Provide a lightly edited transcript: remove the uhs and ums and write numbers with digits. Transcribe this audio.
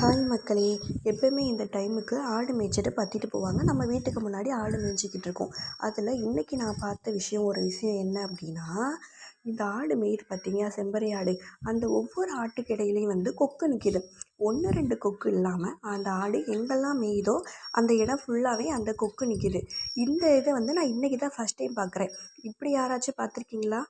Hi மக்களே! எப்பயுமே இந்த டைமுக்கு ஆடு மேய்ச்சிட்டு பத்திட்டு போவாங்க. நம்ம வீட்டுக்கு முன்னாடி ஆடு மேய்ஞ்சிக்கிட்டு இருக்கும். அதில் இன்றைக்கி நான் பார்த்த ஒரு விஷயம் என்ன அப்படின்னா, இந்த ஆடு மேயுது பார்த்தீங்களா, செம்பறி ஆடு. அந்த ஒவ்வொரு ஆட்டுக்கு இடையிலையும் கொக்கு நிற்கிது. 1, 2 கொக்கு இல்லாமல் அந்த ஆடு எங்கெல்லாம் மேயுதோ அந்த இடம் ஃபுல்லாகவே அந்த கொக்கு நிற்கிது. இந்த இதை நான் இன்றைக்கி தான் ஃபஸ்ட் டைம் பார்க்குறேன். இப்படி யாராச்சும் பார்த்துருக்கீங்களா?